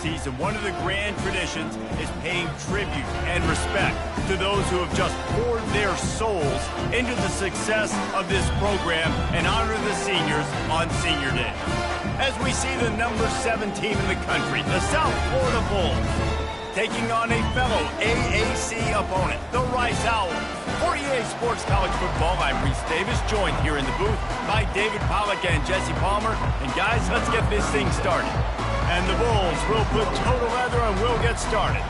season, one of the grand traditions is paying tribute and respect to those who have just poured their souls into the success of this program and honor the seniors on Senior Day. As we see the number 7 team in the country, the South Florida Bulls, taking on a fellow AAC opponent, the Rice Owls. For EA Sports College Football, I'm Reese Davis, joined here in the booth by David Pollack and Jesse Palmer. And guys, let's get this thing started. And the Bulls will put total leather and we'll get started.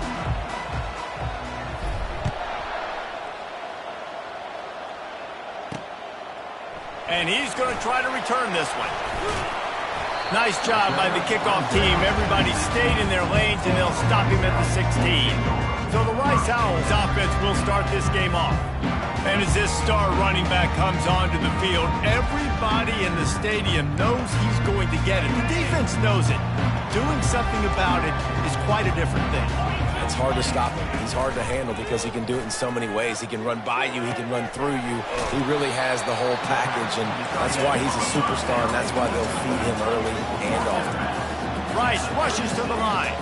And he's going to try to return this one. Nice job by the kickoff team. Everybody stayed in their lanes, and they'll stop him at the 16. So the Rice Owls offense will start this game off. And as this star running back comes onto the field, everybody in the stadium knows he's going to get it. The defense knows it. Doing something about it is quite a different thing. It's hard to stop him. He's hard to handle because he can do it in so many ways. He can run by you. He can run through you. He really has the whole package, and that's why he's a superstar, and that's why they'll feed him early and often. Rice rushes to the line.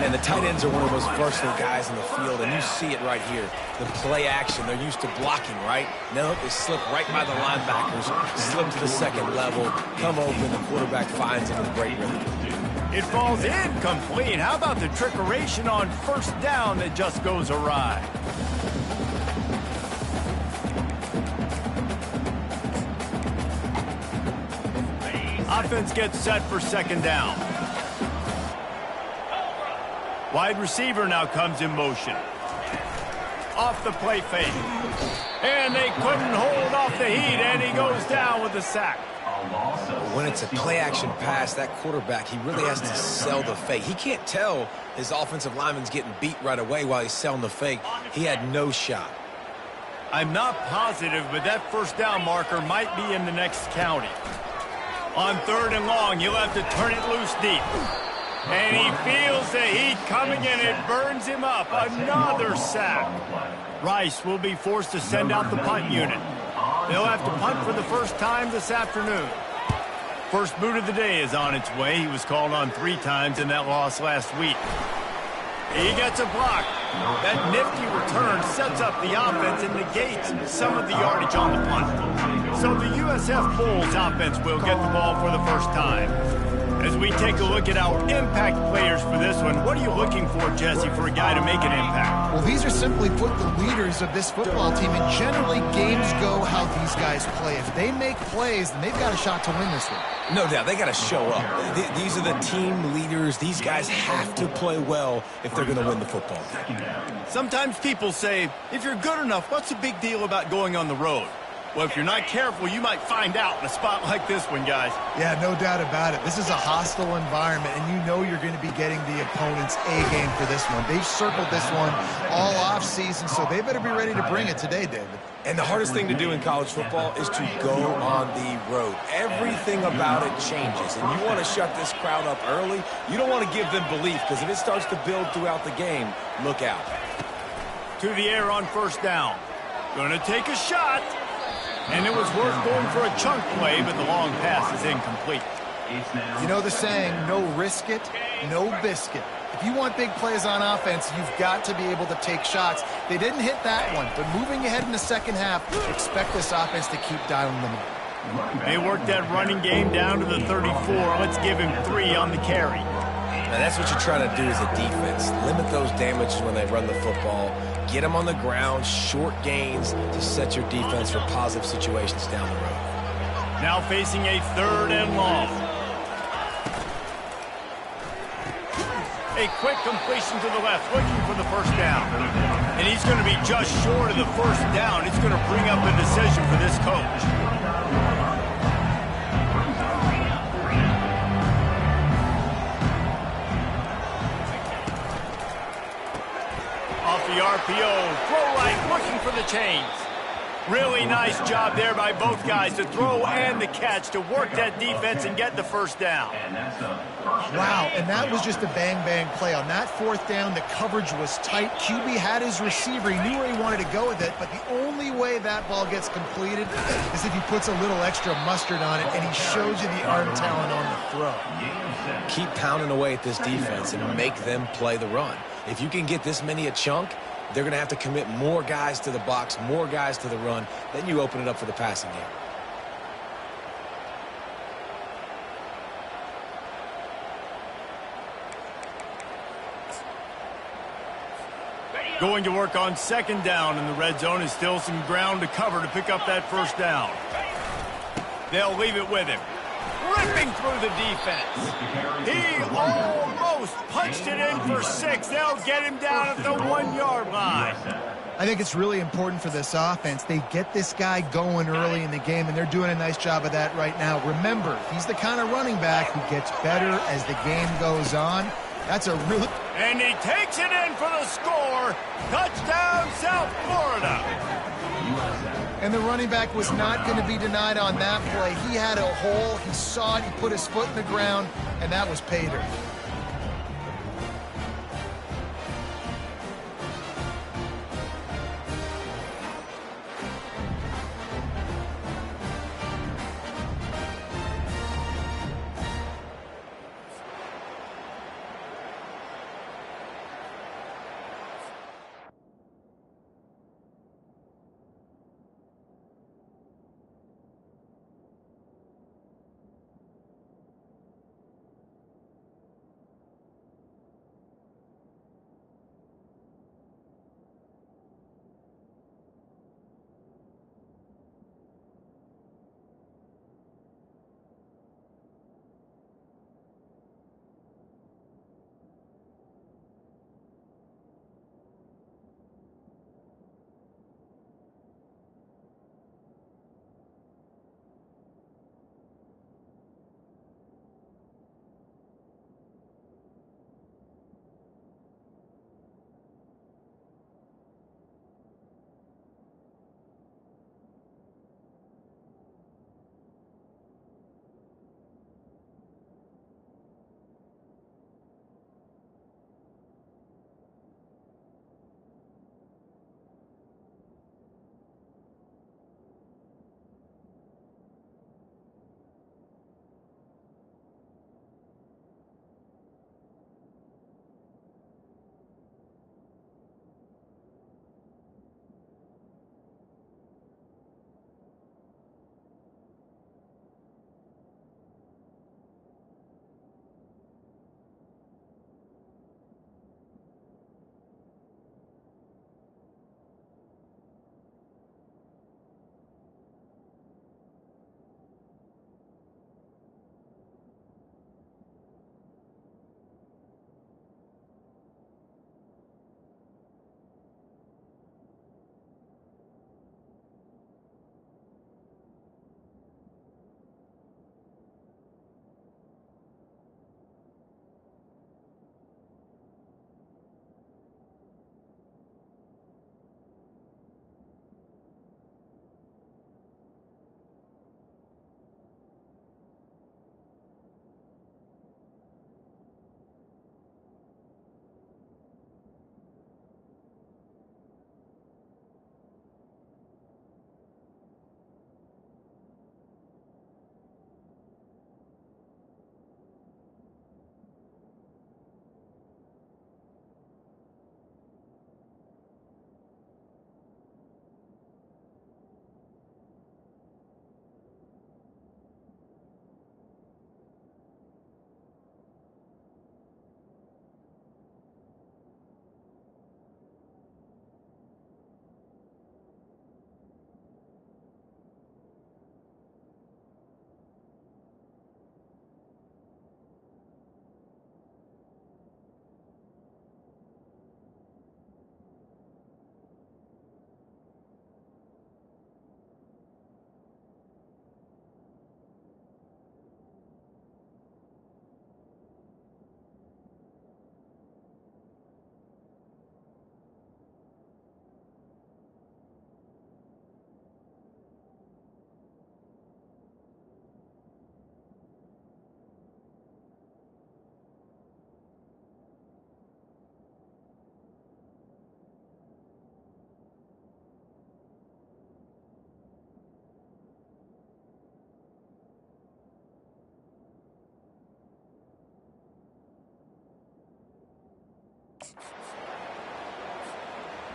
And the tight ends are one of the most versatile guys in the field, and you see it right here. The play action, they're used to blocking, right? No, they slip right by the linebackers, slip to the second level, come open, the quarterback finds him with a great rhythm. It falls incomplete. How about the trickeration on first down that just goes awry? Offense gets set for second down. Wide receiver now comes in motion. Off the play fake. And they couldn't hold off the heat, and he goes down with a sack. When it's a play-action pass, that quarterback, he really has to sell the fake. He can't tell his offensive lineman's getting beat right away while he's selling the fake. He had no shot. I'm not positive, but that first down marker might be in the next county. On 3rd and long, you'll have to turn it loose deep. And he feels the heat coming in. It burns him up. Another sack. Rice will be forced to send out the punt unit. They'll have to punt for the first time this afternoon. First boot of the day is on its way. He was called on 3 times in that loss last week. He gets a block. That nifty return sets up the offense and negates some of the yardage on the punt. So the USF Bulls offense will get the ball for the first time. As we take a look at our impact players for this one, what are you looking for, Jesse, for a guy to make an impact? Well, these are simply put the leaders of this football team, and generally games go how these guys play. If they make plays, then they've got a shot to win this one. No doubt, they got to show up. These are the team leaders. These guys have to play well if they're going to win the football game. Sometimes people say, if you're good enough, what's the big deal about going on the road? Well, if you're not careful, you might find out in a spot like this one, guys. Yeah, no doubt about it. This is a hostile environment, and you know you're going to be getting the opponent's A-game for this one. They've circled this one all off-season, so they better be ready to bring it today, David. And the hardest thing to do in college football is to go on the road. Everything about it changes, and you want to shut this crowd up early. You don't want to give them belief, because if it starts to build throughout the game, look out. To the air on first down. Going to take a shot. And it was worth going for a chunk play, but the long pass is incomplete. You know the saying, no risk it, no biscuit. If you want big plays on offense, you've got to be able to take shots. They didn't hit that one, but moving ahead in the second half, expect this offense to keep dialing them up. They worked that running game down to the 34. Let's give him 3 on the carry. Now that's what you're trying to do as a defense. Limit those damages when they run the football. Get them on the ground, short gains to set your defense for positive situations down the road. Now facing a 3rd and long. A quick completion to the left, looking for the first down. And he's going to be just short of the first down. It's going to bring up a decision for this coach. Off the RPO, throw right, looking for the chains. Really nice job there by both guys, the throw and the catch, to work that defense and get the first down. Wow, and that was just a bang-bang play. On that fourth down, the coverage was tight. QB had his receiver. He knew where he wanted to go with it, but the only way that ball gets completed is if he puts a little extra mustard on it, and he shows you the arm talent on the throw. Keep pounding away at this defense and make them play the run. If you can get this many a chunk, they're going to have to commit more guys to the box, more guys to the run. Then you open it up for the passing game. Going to work on second down in the red zone is still some ground to cover to pick up that first down. They'll leave it with him. Ripping through the defense. He almost punched it in for 6. They'll get him down at the 1-yard line. I think it's really important for this offense. They get this guy going early in the game, and they're doing a nice job of that right now. Remember, he's the kind of running back who gets better as the game goes on. That's a really... And he takes it in for the score. Touchdown, South Florida. And the running back was not going to be denied on that play. He had a hole. He saw it. He put his foot in the ground, and that was pay dirt.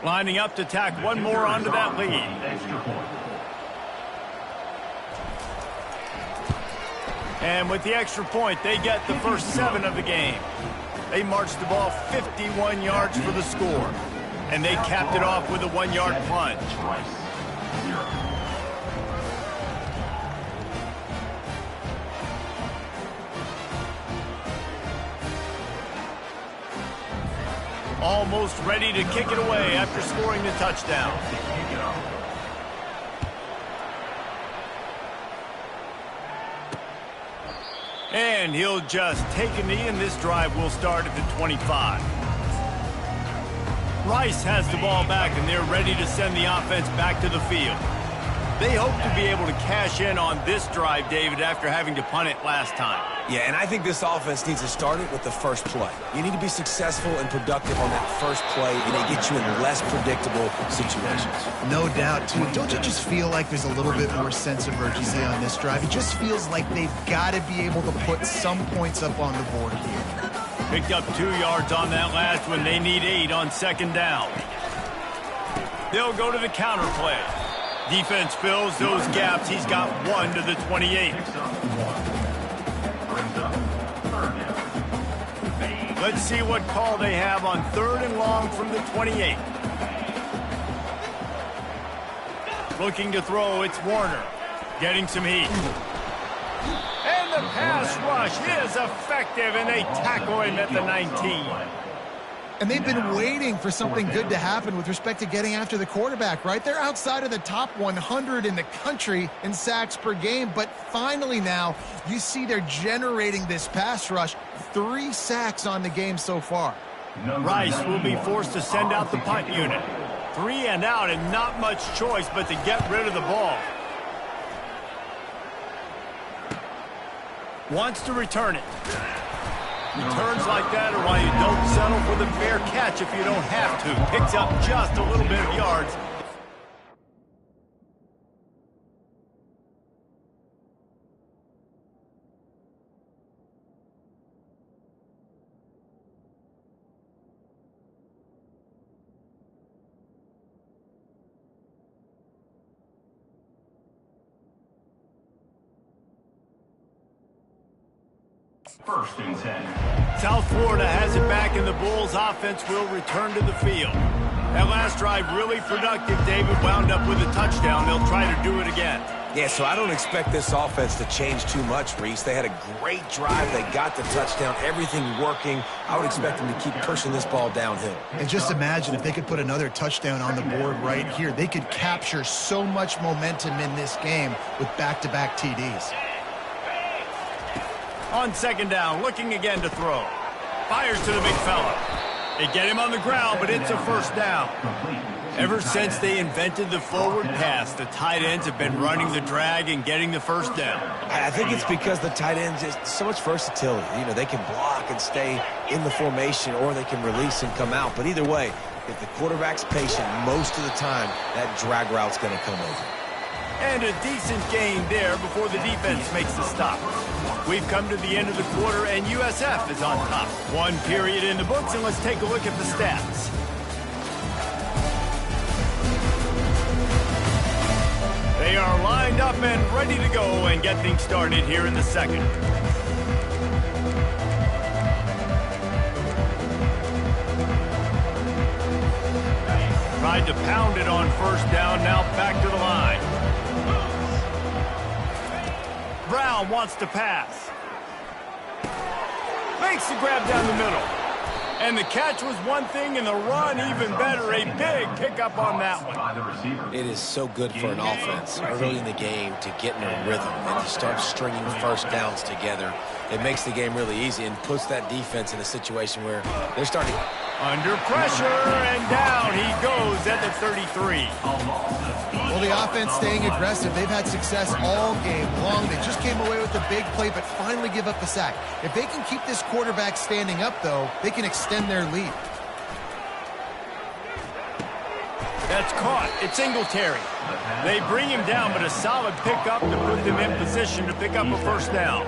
Lining up to tack one more onto that lead. And with the extra point, they get the first 7 of the game. They marched the ball 51 yards for the score. And they capped it off with a 1-yard plunge. Almost ready to kick it away after scoring the touchdown. And he'll just take a knee, and this drive will start at the 25. Rice has the ball back, and they're ready to send the offense back to the field. They hope to be able to cash in on this drive, David, after having to punt it last time. Yeah, and I think this offense needs to start it with the first play. You need to be successful and productive on that first play, and it gets you in less predictable situations. No doubt, too. Don't you just feel like there's a little bit more sense of urgency on this drive? It just feels like they've got to be able to put some points up on the board here. Picked up 2 yards on that last one. They need 8 on second down. They'll go to the counter play. Defense fills those gaps. He's got 1 to the 28. Let's see what call they have on 3rd and long from the 28. Looking to throw, it's Warner. Getting some heat. And the pass rush is effective, and they tackle him at the 19. And they've been waiting for something good to happen with respect to getting after the quarterback, right? They're outside of the top 100 in the country in sacks per game, but finally now you see they're generating this pass rush. 3 sacks on the game so far. Rice will be forced to send out the punt unit. 3 and out, and not much choice but to get rid of the ball. Wants to return it. Returns like that are why you don't settle for the fair catch if you don't have to. Picks up just a little bit of yards. First and 10. South Florida has it back, and the Bulls offense will return to the field. That last drive really productive. David wound up with a touchdown. They'll try to do it again. Yeah, so I don't expect this offense to change too much, Reese. They had a great drive. They got the touchdown. Everything working. I would expect them to keep pushing this ball downhill. And just imagine if they could put another touchdown on the board right here. They could capture so much momentum in this game with back-to-back TDs. On second down, looking again to throw. Fires to the big fella. They get him on the ground, but it's a first down. Ever since they invented the forward pass, the tight ends have been running the drag and getting the first down. I think it's because the tight ends is so much versatility. You know, they can block and stay in the formation, or they can release and come out. But either way, if the quarterback's patient, most of the time, that drag route's going to come over. And a decent gain there before the defense makes the stop. We've come to the end of the quarter, and USF is on top. 1 period in the books, and let's take a look at the stats. They are lined up and ready to go and get things started here in the second. Tried to pound it on first down, now back to the line. Brown wants to pass. Makes the grab down the middle. And the catch was one thing, and the run even better. A big pickup on that one. It is so good for an offense early in the game to get in a rhythm and to start stringing first downs together. It makes the game really easy and puts that defense in a situation where they're starting. Under pressure, and down he goes at the 33. Well, the offense staying aggressive. They've had success all game long. They just came away with a big play, but finally give up the sack. If they can keep this quarterback standing up, though, they can extend their lead. That's caught. It's Singletary. They bring him down, but a solid pickup to put them in position to pick up a first down.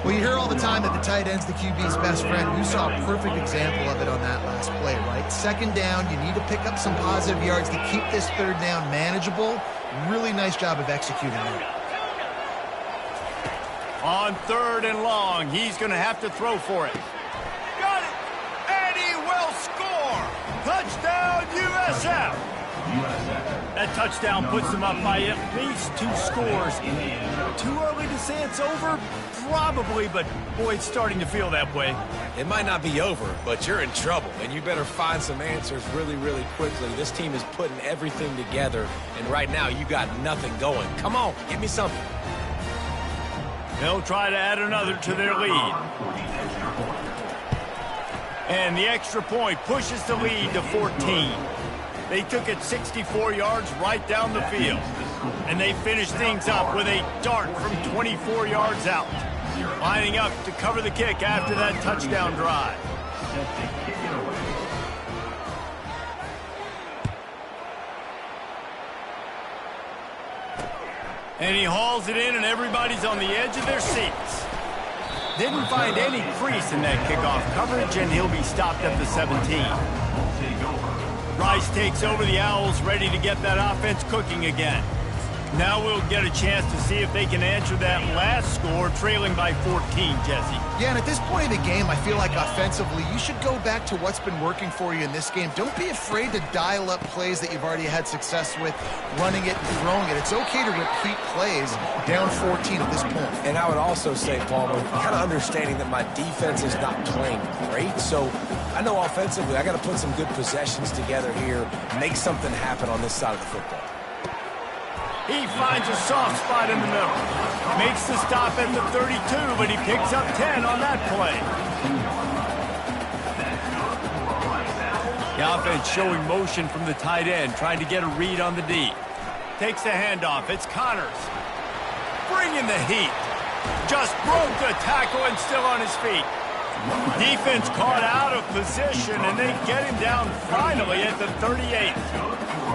Well, you hear all the time that the tight end's the QB's best friend. You saw a perfect example of it on that last play, right? Second down, you need to pick up some positive yards to keep this third down manageable. Really nice job of executing that. On 3rd and long, he's going to have to throw for it. Got it! And he will score! Touchdown, USF! That touchdown puts them up by at least 2 scores. Too early to say it's over? Probably, but boy, it's starting to feel that way. It might not be over, but you're in trouble, and you better find some answers really, really quickly. This team is putting everything together, and right now you got nothing going. Come on, give me something. They'll try to add another to their lead. And the extra point pushes the lead to 14. They took it 64 yards right down the field. And they finished things up with a dart from 24 yards out. Lining up to cover the kick after that touchdown drive. And he hauls it in, and everybody's on the edge of their seats. Didn't find any crease in that kickoff coverage, and he'll be stopped at the 17. Rice takes over the Owls, ready to get that offense cooking again. Now we'll get a chance to see if they can answer that last score, trailing by 14, Jesse. Yeah, and at this point in the game, I feel like offensively, you should go back to what's been working for you in this game. Don't be afraid to dial up plays that you've already had success with, running it and throwing it. It's okay to repeat plays down 14 at this point. And I would also say, Palmer, kind of understanding that my defense is not playing great, so I know offensively I got to put some good possessions together here, make something happen on this side of the football. He finds a soft spot in the middle. Makes the stop at the 32, but he picks up 10 on that play. The offense showing motion from the tight end, trying to get a read on the D. Takes the handoff. It's Connors. Bringing the heat. Just broke the tackle and still on his feet. Defense caught out of position, and they get him down finally at the 38.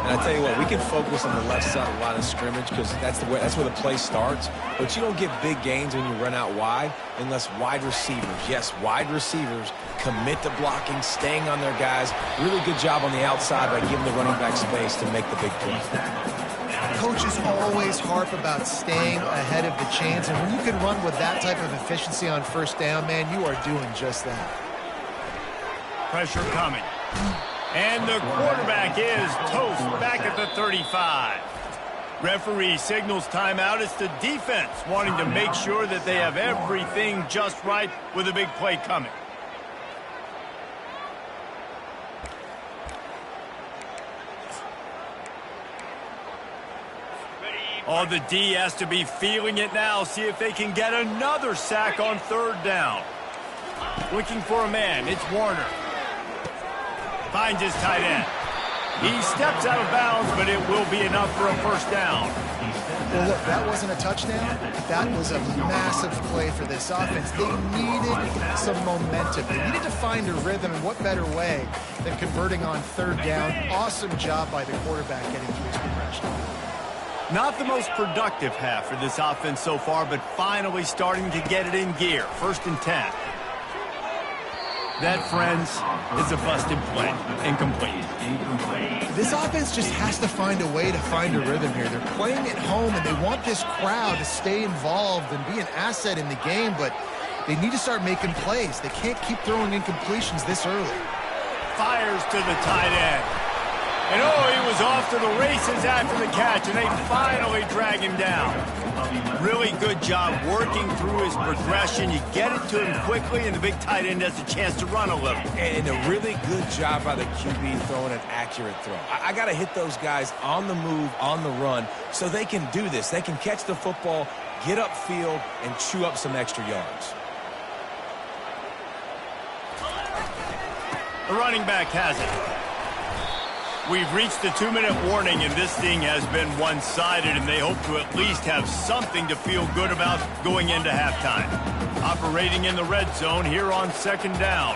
And I tell you what, we can focus on the left side of the line of scrimmage because that's where the play starts. But you don't get big gains when you run out wide unless wide receivers, yes, wide receivers, commit to blocking, staying on their guys. Really good job on the outside by giving the running back space to make the big play. Coaches always harp about staying ahead of the chains, and when you can run with that type of efficiency on first down, man, you are doing just that. Pressure coming. And the quarterback is toast back at the 35. Referee signals timeout. It's the defense wanting to make sure that they have everything just right with a big play coming. Oh, the D has to be feeling it now. See if they can get another sack on 3rd down. Looking for a man. It's Warner. Finds his tight end. He steps out of bounds, but it will be enough for a first down. Well, look, that wasn't a touchdown. That was a massive play for this offense. They needed some momentum. They needed to find a rhythm, and what better way than converting on 3rd down. Awesome job by the quarterback getting through his progression. Not the most productive half for this offense so far, but finally starting to get it in gear. 1st and 10. That, friends, is a busted play. Incomplete. This offense just has to find a way to find a rhythm here. They're playing at home, and they want this crowd to stay involved and be an asset in the game, but they need to start making plays. They can't keep throwing incompletions this early. Fires to the tight end. And oh, he was off to the races after the catch, and they finally drag him down. Really good job working through his progression. You get it to him quickly, and the big tight end has a chance to run a little. And a really good job by the QB throwing an accurate throw. I got to hit those guys on the move, on the run, so they can do this. They can catch the football, get upfield, and chew up some extra yards. The running back has it. We've reached the 2-minute warning, and this thing has been one-sided, and they hope to at least have something to feel good about going into halftime. Operating in the red zone here on 2nd down.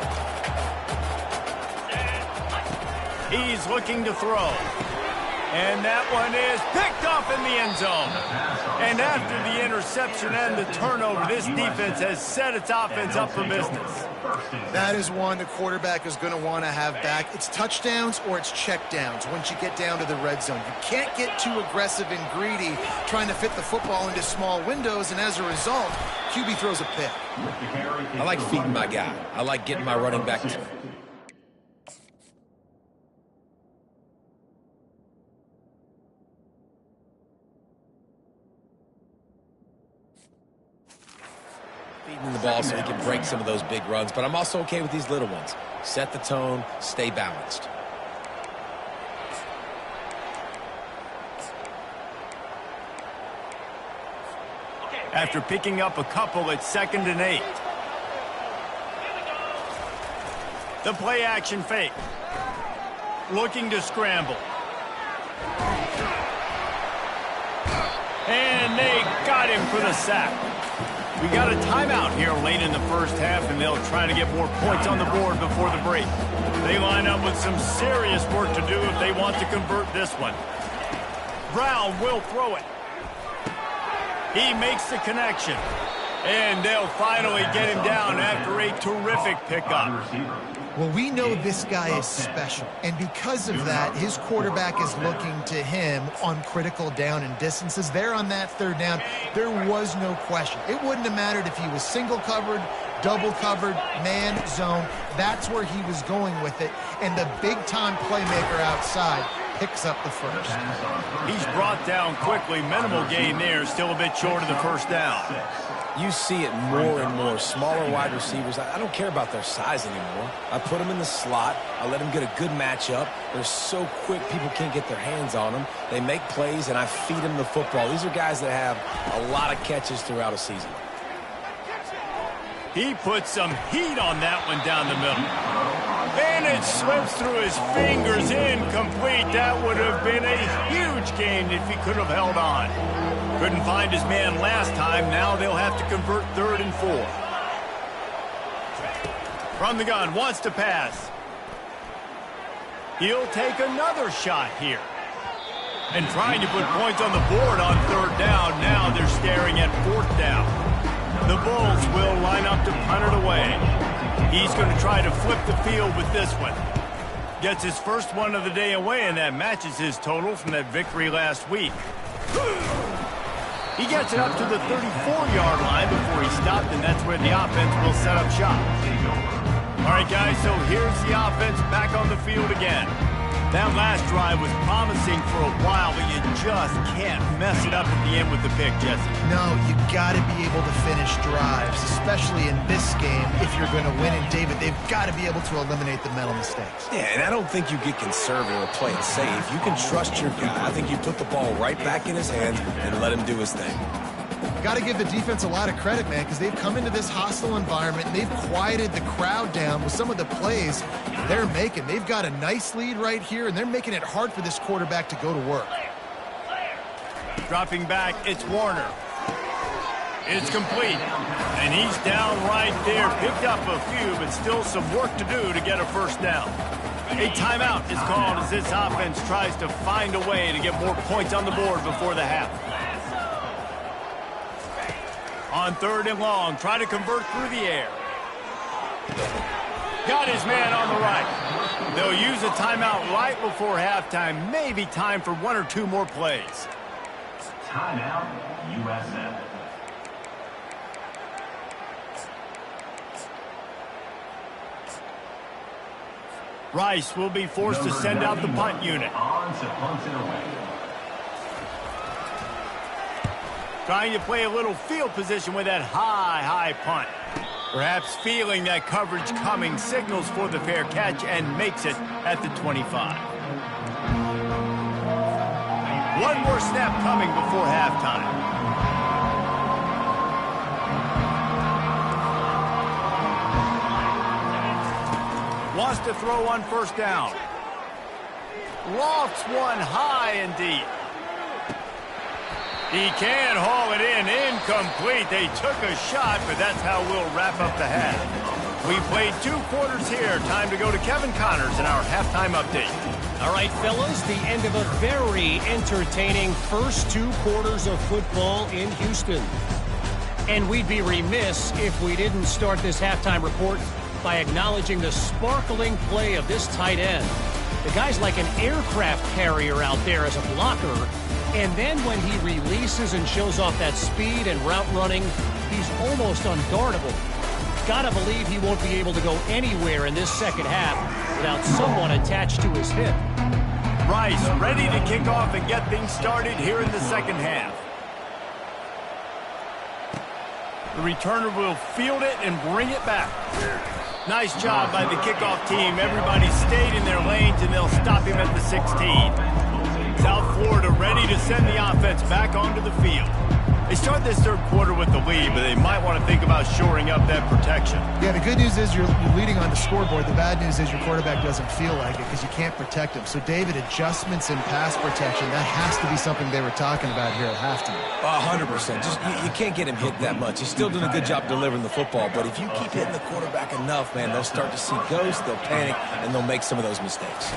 He's looking to throw. And that one is picked off in the end zone. And after the interception and the turnover, this defense has set its offense up for business. That is one the quarterback is going to want to have back. It's touchdowns or it's checkdowns once you get down to the red zone. You can't get too aggressive and greedy trying to fit the football into small windows, and as a result, QB throws a pick. I like feeding my guy. I like getting my running back. Feeding the ball so he can break some of those big runs, but I'm also okay with these little ones. Set the tone, stay balanced. After picking up a couple, it's 2nd and 8. The play action fake. Looking to scramble. And they got him for the sack. We got a timeout here late in the first half, and they'll try to get more points on the board before the break. They line up with some serious work to do if they want to convert this one. Brown will throw it. He makes the connection. And they'll finally get him down after a terrific pickup. Well, we know this guy is special, and because of that, his quarterback is looking to him on critical down and distances. There on that 3rd down, there was no question. It wouldn't have mattered if he was single covered, double covered, man, zone. That's where he was going with it, and the big-time playmaker outside picks up the first. He's brought down quickly. Minimal gain there, still a bit short of the first down. You see it more and more. Smaller wide receivers, I don't care about their size anymore. I put them in the slot. I let them get a good matchup. They're so quick, people can't get their hands on them. They make plays, and I feed them the football. These are guys that have a lot of catches throughout a season. He put some heat on that one down the middle. And it slips through his fingers, incomplete. That would have been a huge gain if he could have held on. Couldn't find his man last time. Now they'll have to convert 3rd and 4. From the gun, wants to pass. He'll take another shot here. And trying to put points on the board on 3rd down. Now they're staring at 4th down. The Bulls will line up to punt it away. He's going to try to flip the field with this one. Gets his first one of the day away, and that matches his total from that victory last week. He gets it up to the 34-yard line before he stopped, and that's where the offense will set up shop. All right, guys, so here's the offense back on the field again. That last drive was promising for a while, but you just can't mess it up at the end with the pick, Jesse. No, you got to be able to finish drives, especially in this game. If you're going to win in David, they've got to be able to eliminate the mental mistakes. Yeah, and I don't think you get conservative or play it safe. You can trust your guy. I think you put the ball right back in his hands and let him do his thing. Got to give the defense a lot of credit, man, because they've come into this hostile environment and they've quieted the crowd down with some of the plays they're making. They've got a nice lead right here, and they're making it hard for this quarterback to go to work. Dropping back, it's Warner. It's complete, and he's down right there. Picked up a few, but still some work to do to get a first down. A timeout is called as this offense tries to find a way to get more points on the board before the half. On 3rd and long, try to convert through the air. Got his man on the right. They'll use a timeout right before halftime. Maybe time for 1 or 2 more plays. Timeout, USA. Rice will be forced to send out the punt unit. On to punt it away. Trying to play a little field position with that high punt. Perhaps feeling that coverage coming, signals for the fair catch and makes it at the 25. One more snap coming before halftime. Wants to throw on 1st down. Lofts one high and deep. He can haul it in. Incomplete. They took a shot, but that's how we'll wrap up the half. We played 2 quarters here. Time to go to Kevin Connors in our halftime update. All right, fellas, the end of a very entertaining first 2 quarters of football in Houston. And we'd be remiss if we didn't start this halftime report by acknowledging the sparkling play of this tight end. The guy's like an aircraft carrier out there as a blocker. And then when he releases and shows off that speed and route running, he's almost unguardable. Gotta believe he won't be able to go anywhere in this second half without someone attached to his hip. Rice ready to kick off and get things started here in the second half. The returner will field it and bring it back. Nice job by the kickoff team. Everybody stayed in their lanes, and they'll stop him at the 16. South Florida ready to send the offense back onto the field. They start this third quarter with the lead, but they might want to think about shoring up that protection. Yeah, the good news is you're leading on the scoreboard. The bad news is your quarterback doesn't feel like it because you can't protect him. So, David, adjustments in pass protection, that has to be something they were talking about here at halftime. 100%. Just you can't get him hit that much. He's still doing a good job delivering the football, but if you keep hitting the quarterback enough, man, they'll start to see ghosts, they'll panic, and they'll make some of those mistakes.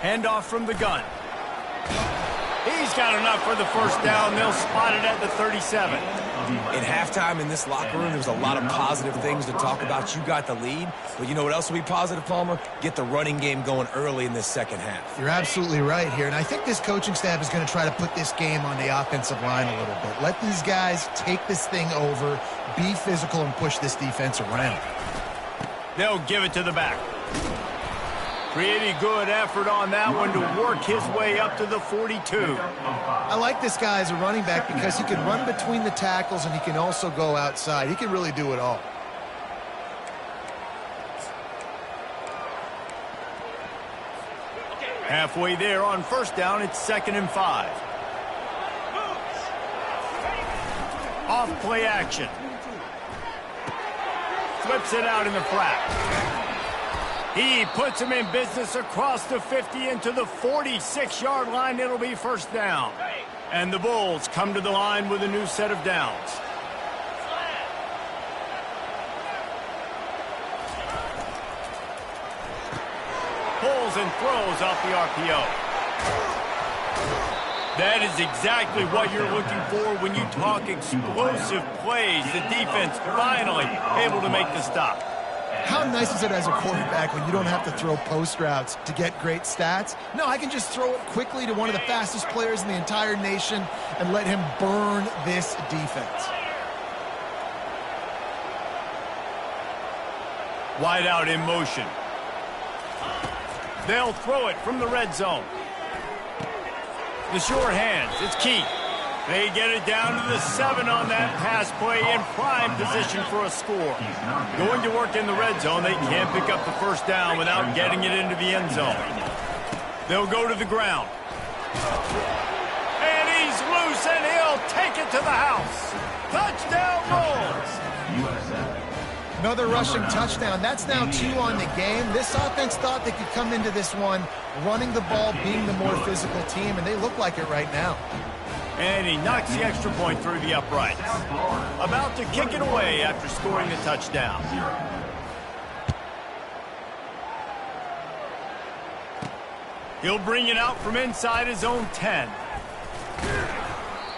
Handoff from the gun. He's got enough for the first down. They'll spot it at the 37. In halftime in this locker room, there's a lot of positive things to talk about. You got the lead, but you know what else will be positive, Palmer? Get the running game going early in this second half. You're absolutely right here, and I think this coaching staff is going to try to put this game on the offensive line a little bit. Let these guys take this thing over, be physical, and push this defense around. They'll give it to the back. Pretty good effort on that one to work his way up to the 42. I like this guy as a running back because he can run between the tackles and he can also go outside. He can really do it all. Halfway there on first down, it's 2nd and 5. Off play action. Flips it out in the flat. He puts him in business across the 50 into the 46-yard line. It'll be first down. And the Bulls come to the line with a new set of downs. Pulls and throws off the RPO. That is exactly what you're looking for when you talk explosive plays. The defense finally able to make the stop. How nice is it as a quarterback when you don't have to throw post routes to get great stats? No, I can just throw it quickly to one of the fastest players in the entire nation and let him burn this defense. Wide out in motion. They'll throw it from the red zone. The sure hands, it's Keith. They get it down to the 7 on that pass play in prime position for a score. Going to work in the red zone, they can't pick up the first down without getting it into the end zone. They'll go to the ground. And he's loose, and he'll take it to the house. Touchdown, Bulls! Another rushing touchdown. That's now 2 on the game. This offense thought they could come into this one running the ball, being the more physical team, and they look like it right now. And he knocks the extra point through the uprights. About to kick it away after scoring the touchdown. He'll bring it out from inside his own 10.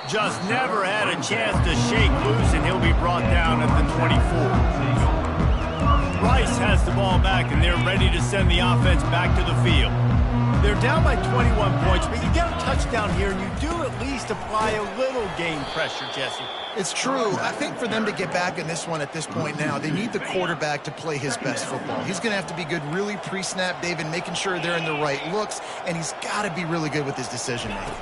Just never had a chance to shake loose, and he'll be brought down at the 24. Rice has the ball back, and they're ready to send the offense back to the field. They're down by 21 points, but you get a touchdown here, and you do at least apply a little game pressure, Jesse. It's true. I think for them to get back in this one at this point now, they need the quarterback to play his best football. He's going to have to be good really pre-snap, David, making sure they're in the right looks, and he's got to be really good with his decision-making.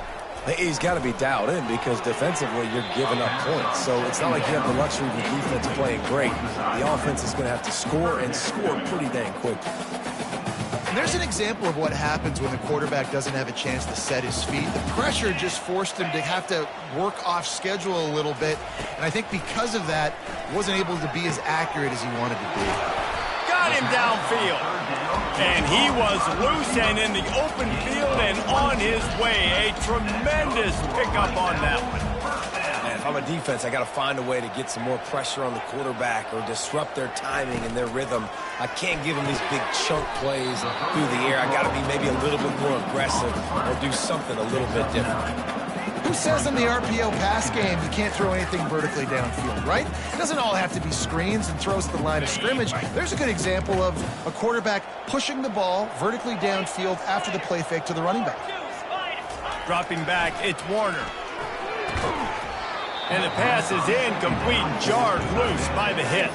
He's got to be dialed in because defensively you're giving up points. So it's not like you have the luxury of the defense playing great. The offense is going to have to score and score pretty dang quickly. And there's an example of what happens when the quarterback doesn't have a chance to set his feet. The pressure just forced him to have to work off schedule a little bit. And I think because of that, wasn't able to be as accurate as he wanted to be. Got him downfield. And he was loose and in the open field and on his way. A tremendous pickup on that one. Man, if I'm a defense, I got to find a way to get some more pressure on the quarterback or disrupt their timing and their rhythm. I can't give them these big chunk plays through the air. I got to be maybe a little bit more aggressive or do something a little bit different. Who says in the RPO pass game you can't throw anything vertically downfield, right? It doesn't all have to be screens and throws to the line of scrimmage. There's a good example of a quarterback pushing the ball vertically downfield after the play fake to the running back. Dropping back, it's Warner. And the pass is incomplete, jarred loose by the hit.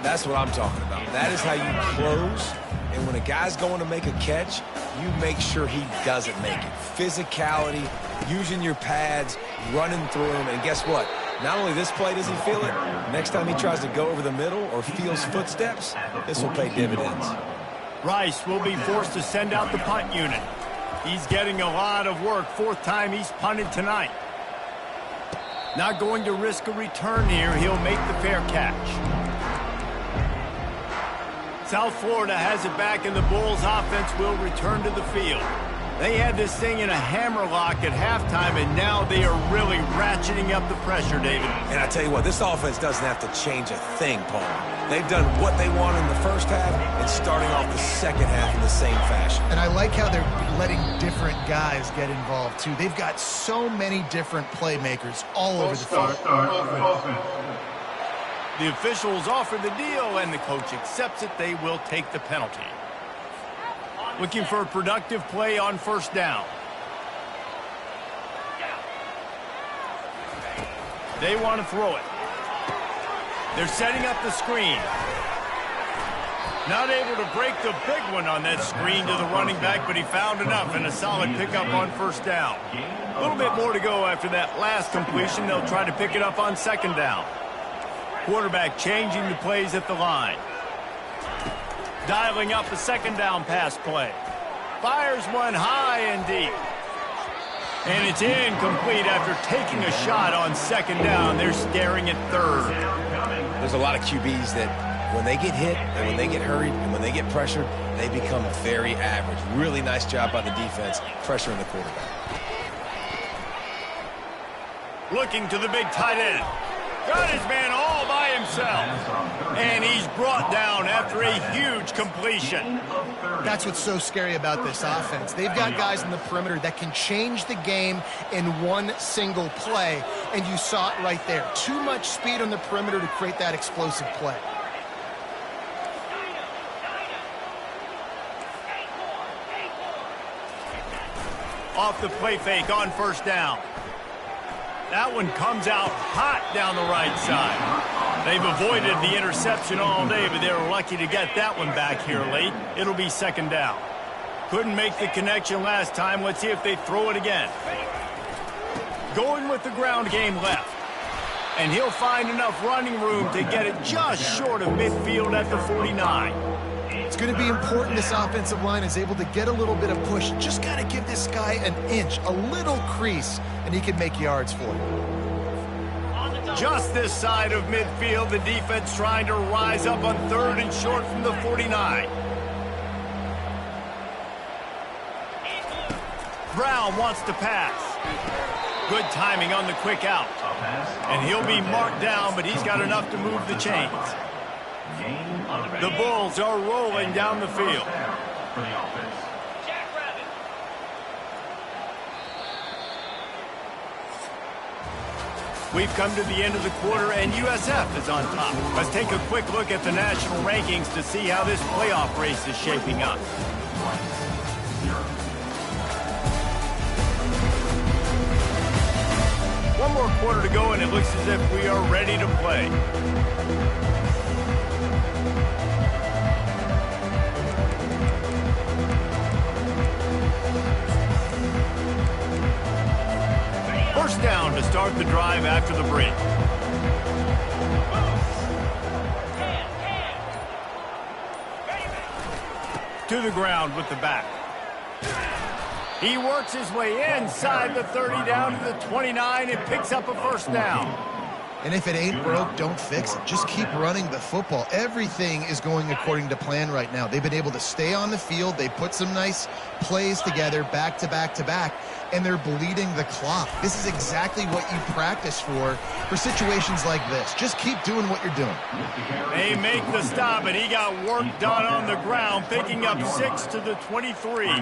That's what I'm talking about. That is how you close. And when a guy's going to make a catch, you make sure he doesn't make it. Physicality, using your pads, running through him. And guess what? Not only this play does he feel it, next time he tries to go over the middle or feels footsteps, this will pay dividends. Rice will be forced to send out the punt unit. He's getting a lot of work. Fourth time he's punted tonight. Not going to risk a return here. He'll make the fair catch. South Florida has it back, and the Bulls offense will return to the field. They had this thing in a hammerlock at halftime, and now they are really ratcheting up the pressure, David. And I tell you what, this offense doesn't have to change a thing, Paul. They've done what they want in the first half and starting off the second half in the same fashion. And I like how they're letting different guys get involved, too. They've got so many different playmakers all over the field. The officials offer the deal, and the coach accepts it. They will take the penalty. Looking for a productive play on first down. They want to throw it. They're setting up the screen. Not able to break the big one on that screen to the running back, but he found enough and a solid pickup on first down. A little bit more to go after that last completion. They'll try to pick it up on second down. Quarterback changing the plays at the line. Dialing up a second down pass play. Fires one high and deep. And it's incomplete after taking a shot on second down. They're staring at third. There's a lot of QBs that when they get hit and when they get hurried and when they get pressured, they become very average. Really nice job by the defense pressuring the quarterback. Looking to the big tight end. Got his man all by himself. And he's brought down after a huge completion. That's what's so scary about this offense. They've got guys in the perimeter that can change the game in one single play. And you saw it right there. Too much speed on the perimeter to create that explosive play. Off the play fake on first down. That one comes out hot down the right side. They've avoided the interception all day, but they were lucky to get that one back here late. It'll be second down. Couldn't make the connection last time. Let's see if they throw it again. Going with the ground game left. And he'll find enough running room to get it just short of midfield at the 49. It's going to be important this offensive line is able to get a little bit of push. Just got to give this guy an inch, a little crease, and he can make yards for you. Just this side of midfield, the defense trying to rise up on third and short from the 49. Brown wants to pass. Good timing on the quick out. And he'll be marked down, but he's got enough to move the chains. The Bulls are rolling down the field. We've come to the end of the quarter, and USF is on top. Let's take a quick look at the national rankings to see how this playoff race is shaping up. One more quarter to go, and it looks as if we are ready to play. First down to start the drive after the break. To the ground with the back. He works his way inside the 30 down to the 29 and picks up a first down. And if it ain't broke, don't fix it. Just keep running the football. Everything is going according to plan right now. They've been able to stay on the field. They put some nice plays together back to back to back, and they're bleeding the clock. This is exactly what you practice for situations like this. Just keep doing what you're doing. They make the stop, and he got work done on the ground, picking up 6 to the 23.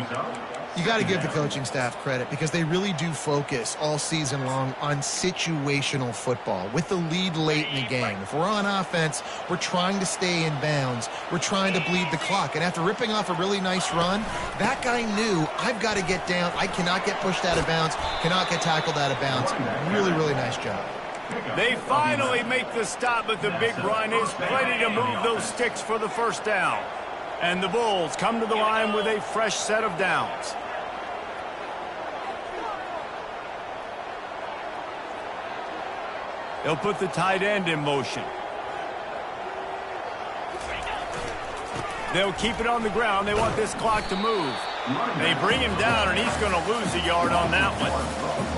You got to give the coaching staff credit because they really do focus all season long on situational football with the lead late in the game. If we're on offense, we're trying to stay in bounds. We're trying to bleed the clock. And after ripping off a really nice run, that guy knew, I've got to get down. I cannot get pushed out of bounds, cannot get tackled out of bounds. Really, really nice job. They finally make the stop, but the big run is plenty to move those sticks for the first down. And the Bulls come to the line with a fresh set of downs. They'll put the tight end in motion. They'll keep it on the ground. They want this clock to move. They bring him down, and he's going to lose a yard on that one.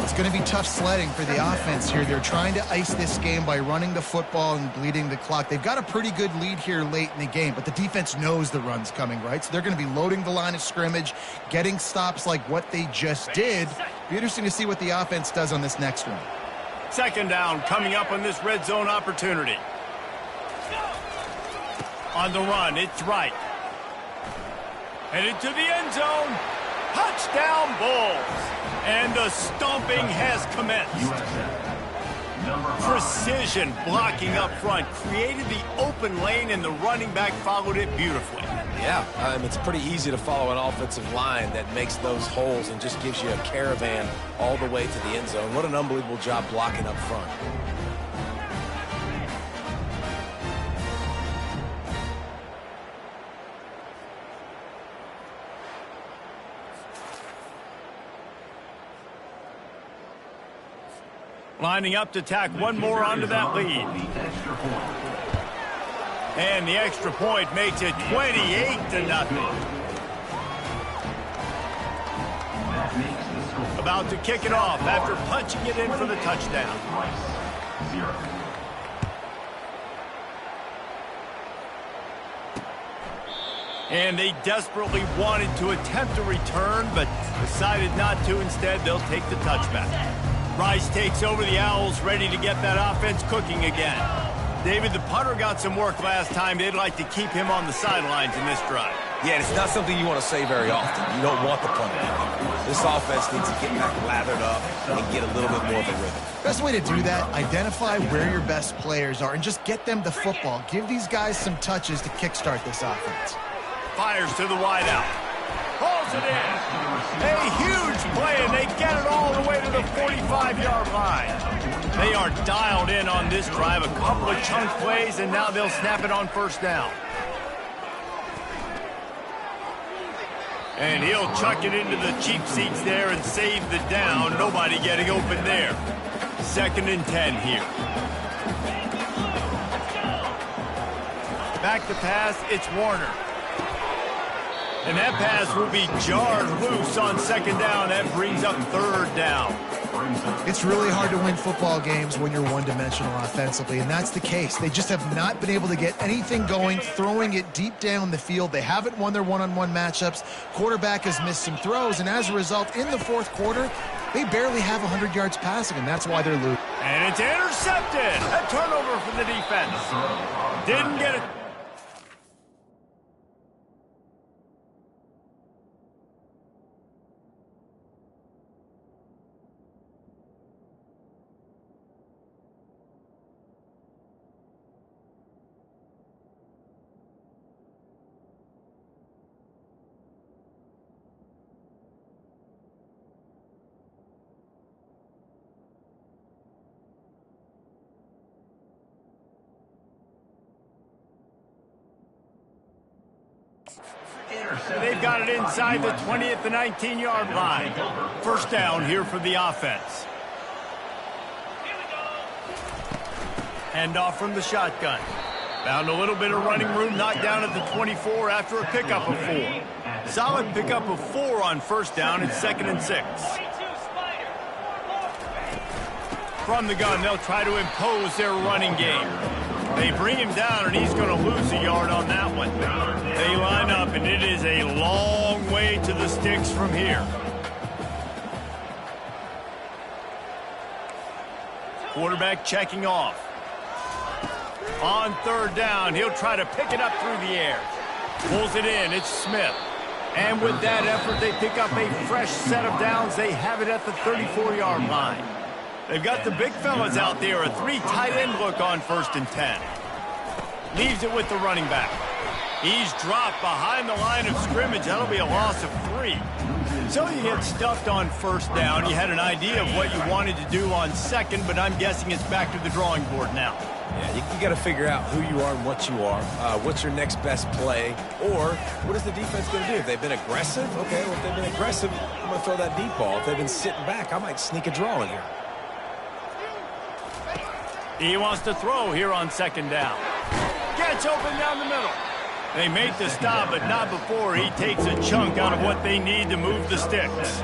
It's going to be tough sledding for the offense here. They're trying to ice this game by running the football and bleeding the clock. They've got a pretty good lead here late in the game, but the defense knows the run's coming, right? So they're going to be loading the line of scrimmage, getting stops like what they just did. Be interesting to see what the offense does on this next one. Second down coming up on this red zone opportunity. On the run, it's right. Headed to the end zone. Touchdown, Bulls. And the stomping has commenced. Precision blocking up front created the open lane, and the running back followed it beautifully. Yeah, it's pretty easy to follow an offensive line that makes those holes and just gives you a caravan all the way to the end zone. What an unbelievable job blocking up front. Lining up to tack one more onto that lead. And the extra point makes it 28-0. About to kick it off after punching it in for the touchdown. And they desperately wanted to attempt a return, but decided not to. Instead, they'll take the touchback. Rice takes over the Owls, ready to get that offense cooking again. David, the punter got some work last time. They'd like to keep him on the sidelines in this drive. Yeah, it's not something you want to say very often. You don't want the punter. This offense needs to get back lathered up and get a little bit more of a rhythm. Best way to do that, identify where your best players are and just get them the football. Give these guys some touches to kickstart this offense. Fires to the wideout. Hauls it in. A huge play, and they get it all the way to the 45-yard line. They are dialed in on this drive. A couple of chunk plays, and now they'll snap it on first down. And he'll chuck it into the cheap seats there and save the down. Nobody getting open there. 2nd and 10 here. Back to pass, it's Warner. And that pass will be jarred loose on 2nd down. That brings up 3rd down. It's really hard to win football games when you're one-dimensional offensively, and that's the case. They just have not been able to get anything going, throwing it deep down the field. They haven't won their one-on-one matchups. Quarterback has missed some throws, and as a result, in the 4th quarter, they barely have 100 yards passing, and that's why they're losing. And it's intercepted. A turnover for the defense. Didn't get it. They've got it inside the 20 at the 19-yard line. First down here for the offense. Handoff from the shotgun. Found a little bit of running room, knocked down at the 24 after a pickup of 4. Solid pickup of 4 on first down. It's 2nd and 6. From the gun, they'll try to impose their running game. They bring him down, and he's going to lose a yard on that one. They line up, and it is a long way to the sticks from here. Quarterback checking off. On third down, he'll try to pick it up through the air. Pulls it in, it's Smith. And with that effort, they pick up a fresh set of downs. They have it at the 34-yard line. They've got the big fellas out there, a 3 tight end look on 1st and 10. Leaves it with the running back. He's dropped behind the line of scrimmage. That'll be a loss of 3. So you get stuffed on 1st down. You had an idea of what you wanted to do on 2nd, but I'm guessing it's back to the drawing board now. Yeah, you got to figure out who you are and what you are. What's your next best play? Or what is the defense going to do? If they've been aggressive, okay, well, if they've been aggressive, I'm going to throw that deep ball. If they've been sitting back, I might sneak a draw in here. He wants to throw here on 2nd down. Gets open down the middle. They make the stop, but not before he takes a chunk out of what they need to move the sticks.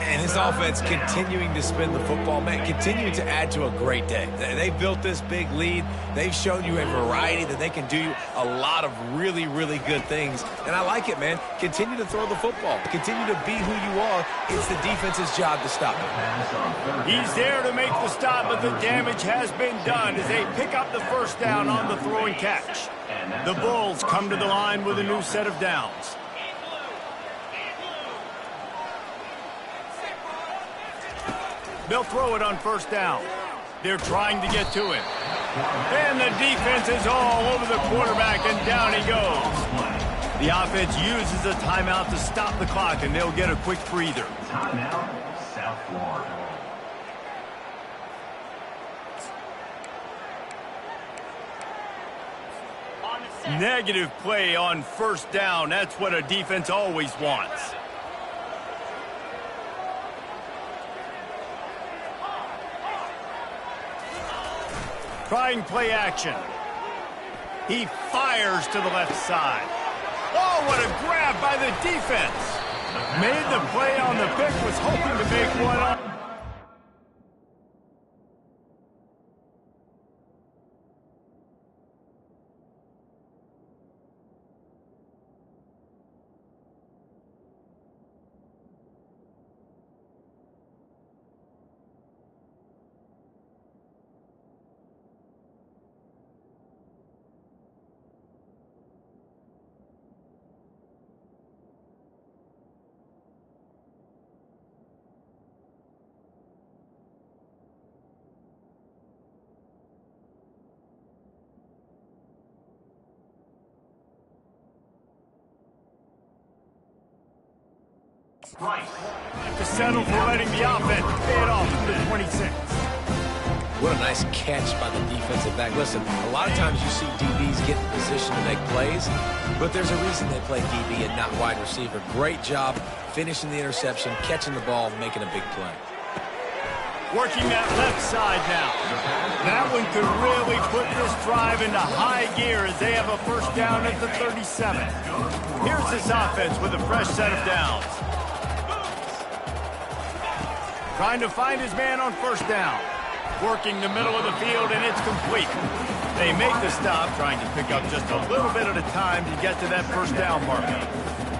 And this offense continuing to spin the football, man, continuing to add to a great day. They've built this big lead. They've shown you a variety that they can do a lot of really, really good things. And I like it, man. Continue to throw the football. Continue to be who you are. It's the defense's job to stop it. He's there to make the stop, but the damage has been done as they pick up the 1st down on the throw and catch. The Bulls come to the line with a new set of downs. They'll throw it on 1st down. They're trying to get to him. And the defense is all over the quarterback, and down he goes. The offense uses a timeout to stop the clock, and they'll get a quick breather. Timeout, South Florida. Negative play on 1st down. That's what a defense always wants. Trying play action. He fires to the left side. Oh, what a grab by the defense. Made the play on the pick, was hoping to make one up. Right. To settle for letting the offense pay it off to the 26. What a nice catch by the defensive back. Listen, a lot of times you see DBs get in position to make plays, but there's a reason they play DB and not wide receiver. Great job finishing the interception, catching the ball, making a big play. Working that left side now. That one could really put this drive into high gear as they have a 1st down at the 37. Here's this offense with a fresh set of downs. Trying to find his man on 1st down. Working the middle of the field, and it's complete. They make the stop, trying to pick up just a little bit at a time to get to that 1st down marker.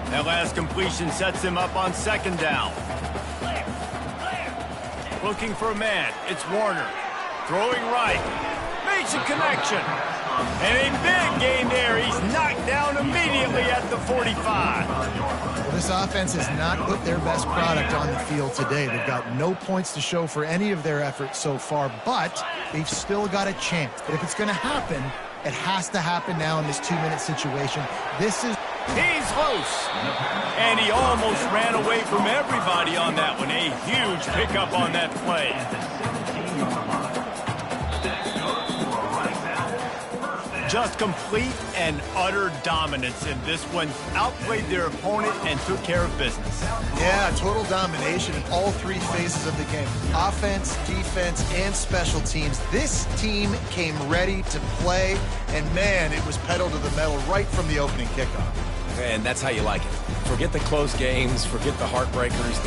That last completion sets him up on 2nd down. Looking for a man. It's Warner. Throwing right. Makes a connection. And a big gain there. He's knocked down immediately at the 45. Well, this offense has not put their best product on the field today. They've got no points to show for any of their efforts so far, but they've still got a chance. But if it's going to happen, it has to happen now in this 2-minute situation. This is... He's loose. And he almost ran away from everybody on that one. A huge pickup on that play. Just complete and utter dominance in this one. Outplayed their opponent and took care of business. Yeah, total domination in all 3 phases of the game. Offense, defense, and special teams. This team came ready to play, and man, it was pedal to the metal right from the opening kickoff. And that's how you like it. Forget the close games, forget the heartbreakers,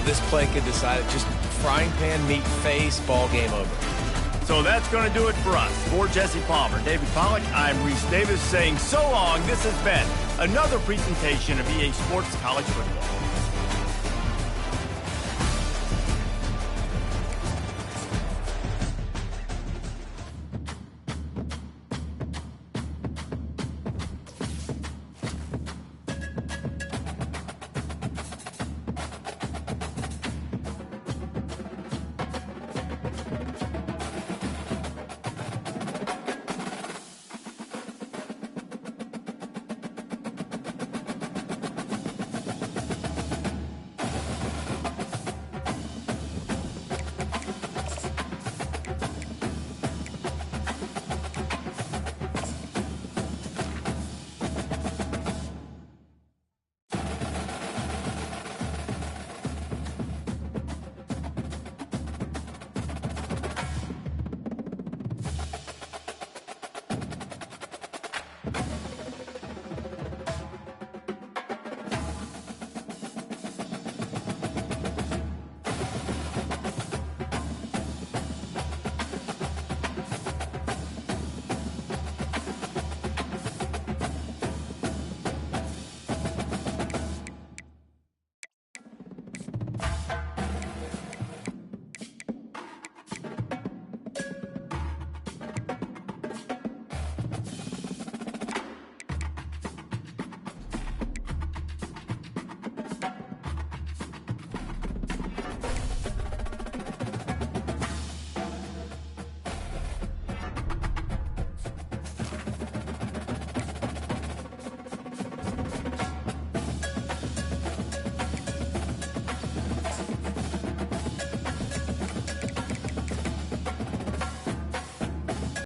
this play could decide it. Just frying pan meat face, ball game over. So that's going to do it for us. For Jesse Palmer, David Pollack, I'm Reese Davis saying so long. This has been another presentation of EA Sports College Football.